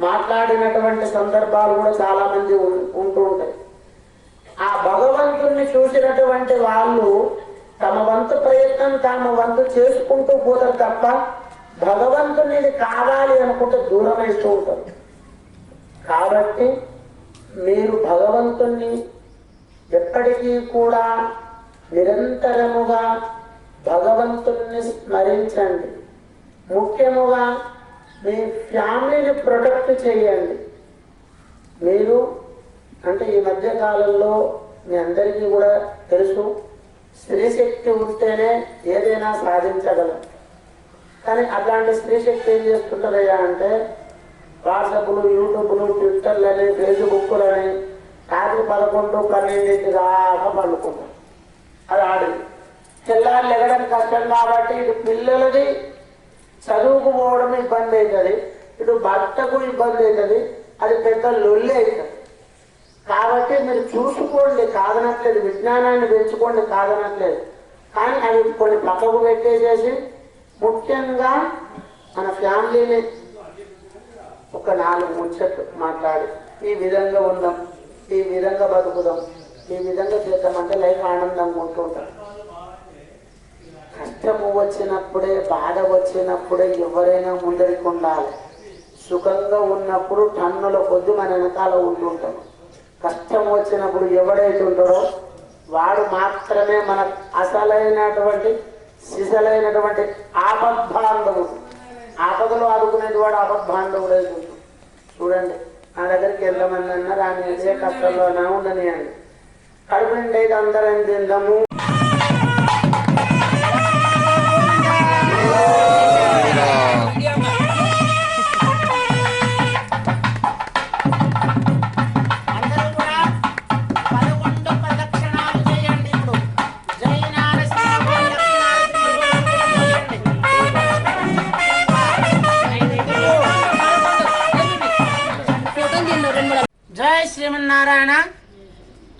మాట్లాడినటువంటి సందర్భాలు కూడా చాలా మంది ఉంటూ ఉంటాయి. ఆ భగవంతుణ్ణి చూసినటువంటి వాళ్ళు తమ వంతు ప్రయత్నం తాము వంతు చేసుకుంటూ పోతారు తప్ప భగవంతుని కావాలి అనుకుంటే దూరం వేస్తూ ఉంటారు. కాబట్టి మీరు భగవంతుణ్ణి ఎప్పటికీ కూడా నిరంతరముగా భగవంతుణ్ణి స్మరించండి. ముఖ్యముగా మీ ఫ్యామిలీని ప్రొటెక్ట్ చేయండి. మీరు అంటే ఈ మధ్య కాలంలో మీ అందరికీ కూడా తెలుసు, స్త్రీశక్తి ఉంటేనే ఏదైనా సాధించగలం. కానీ అట్లాంటి స్త్రీశక్తి ఏం చేస్తుంటారయ్యా అంటే వాట్సాప్లు, యూట్యూబ్లు, ట్విట్టర్లని, ఫేస్బుక్లని రాత్రి 11, 12 దాకా పండుకుంటారు. అది ఆడింది. తెల్లారు లెగడం కష్టం కాబట్టి ఇటు పిల్లలది చదువుకు పోవడం ఇబ్బంది అవుతుంది, ఇటు భర్తకు ఇబ్బంది అవుతుంది, అది పెద్ద లొల్లి అవుతుంది. కాబట్టి మీరు చూసుకోండి, కాదనట్లేదు, విజ్ఞానాన్ని పెంచుకోండి, కాదనట్లేదు. కానీ అవి కొన్ని పక్కకు పెట్టేసేసి ముఖ్యంగా మన ఫ్యామిలీని ఒక 4 ముచ్చట్లు మాట్లాడి ఈ విధంగా ఉందాం, ఈ విధంగా బతుకుదాం, ఈ విధంగా చేద్దామంటే లైఫ్ ఆనందంగా ఉంటుంటారు. కష్టము వచ్చినప్పుడే, బాధ వచ్చినప్పుడే ఎవరైనా ముందరికి ఉండాలి. సుఖంగా ఉన్నప్పుడు టన్నుల కొద్ది మన వెనకాల ఉంటుంటాం. కష్టం వచ్చినప్పుడు ఎవడైతే ఉంటాడో వాడు మాత్రమే మన అసలైనటువంటి సిసలైనటువంటి ఆపద్బాంధవుడు. ఆపదలో ఆదుకునేది వాడు ఆపద్బాంధవుడు అవుతుంది. చూడండి, నా దగ్గరికి ఎంతమంది అన్నారు ఆమె ఏ కష్టంలోనా ఉండని అండి. కడుపు నిండి అయితే అందరం తిందాము. జై శ్రీమన్నారాయణ.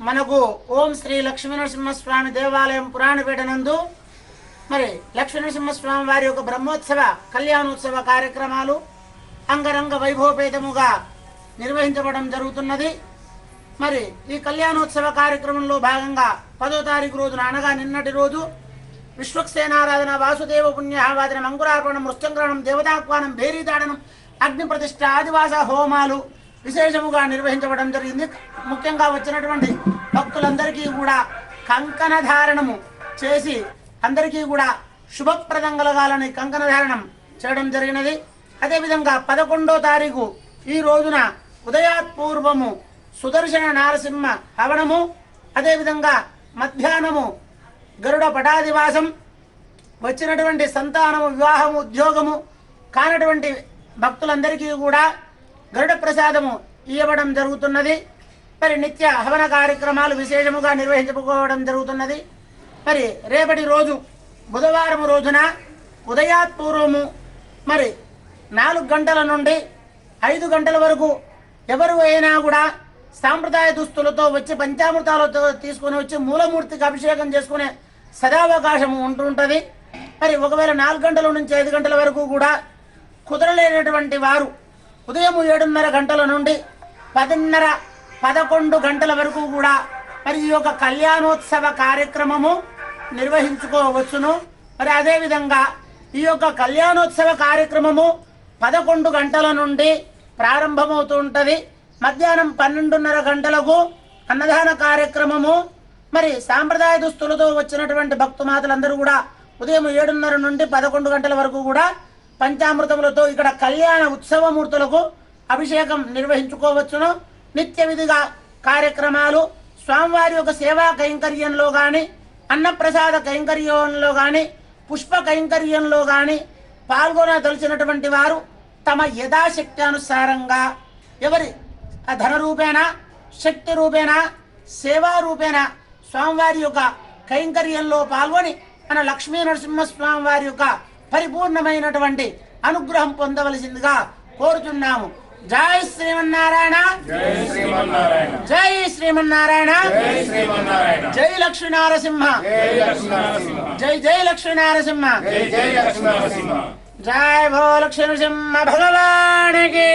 మనకు ఓం శ్రీ లక్ష్మీనరసింహస్వామి దేవాలయం పురాణపేట నందు మరి లక్ష్మీనరసింహస్వామి వారి యొక్క బ్రహ్మోత్సవ కళ్యాణోత్సవ కార్యక్రమాలు అంగరంగ వైభవపేతముగా నిర్వహించబడడం జరుగుతున్నది. మరి ఈ కళ్యాణోత్సవ కార్యక్రమంలో భాగంగా 10వ తారీఖు రోజున అనగా నిన్నటి రోజు విశ్వక్సేనారాధన, వాసుదేవ పుణ్యవాదనం, అంకురార్పణం, మృత్యంగ్రహణం, దేవతాహ్వానం, భేరీదాడనం, అగ్ని ప్రతిష్ఠ, ఆదివాస హోమాలు విశేషముగా నిర్వహించబడడం జరిగింది. ముఖ్యంగా వచ్చినటువంటి భక్తులందరికీ కూడా కంకణ ధారణము చేసి అందరికీ కూడా శుభప్రదం కలగాలని కంకణ ధారణం చేయడం జరిగినది. అదేవిధంగా 11వ తారీఖు ఈ రోజున ఉదయాత్పూర్వము సుదర్శన నారసింహ హవనము, అదేవిధంగా మధ్యాహ్నము గరుడ పటాదివాసం, వచ్చినటువంటి సంతానము, వివాహము, ఉద్యోగము కానటువంటి భక్తులందరికీ కూడా గరుడ ప్రసాదము ఇవ్వడం జరుగుతున్నది. మరి నిత్య హవన కార్యక్రమాలు విశేషముగా నిర్వహించుకోవడం జరుగుతున్నది. మరి రేపటి రోజు బుధవారం రోజున ఉదయాత్పూర్వము మరి 4 గంటల నుండి 5 గంటల వరకు ఎవరు అయినా కూడా సాంప్రదాయ దుస్తులతో వచ్చి పంచామృతాలతో తీసుకుని వచ్చి మూలమూర్తికి అభిషేకం చేసుకునే సదావకాశం ఉంటుంటుంది. మరి ఒకవేళ 4 గంటల నుంచి 5 గంటల వరకు కూడా కుదరలేనటువంటి వారు ఉదయం 7:30 గంటల నుండి 10:30, 11 గంటల వరకు కూడా మరి ఈ యొక్క కళ్యాణోత్సవ కార్యక్రమము నిర్వహించుకోవచ్చును. మరి అదేవిధంగా ఈ యొక్క కళ్యాణోత్సవ కార్యక్రమము 11 గంటల నుండి ప్రారంభమవుతూ ఉంటుంది. మధ్యాహ్నం 12:30 గంటలకు అన్నదాన కార్యక్రమము. మరి సాంప్రదాయ దుస్తులతో వచ్చినటువంటి భక్తుమాతలందరూ కూడా ఉదయం 7:30 నుండి 11 గంటల వరకు కూడా పంచామృతములతో ఇక్కడ కళ్యాణ ఉత్సవమూర్తులకు అభిషేకం నిర్వహించుకోవచ్చును. నిత్య విధిగా కార్యక్రమాలు స్వామివారి యొక్క సేవా కైంకర్యంలో కానీ, అన్నప్రసాద కైంకర్యంలో కానీ, పుష్ప కైంకర్యంలో కానీ పాల్గొనదలిచినటువంటి వారు తమ యథాశక్తి అనుసారంగా ఎవరి ధన రూపేణ, శక్తి రూపేణ, సేవా రూపేణ స్వామివారి యొక్క కైంకర్యంలో పాల్గొని మన లక్ష్మీ నరసింహస్వామి వారి యొక్క పరిపూర్ణమైనటువంటి అనుగ్రహం పొందవలసిందిగా కోరుతున్నాము. జై శ్రీమన్నారాయణ, జై శ్రీమన్నారాయణ, జై లక్ష్మీ నరసింహ, జై జై లక్ష్మీ నరసింహ, జై భో లక్ష్మీ నరసింహ భగవానికి.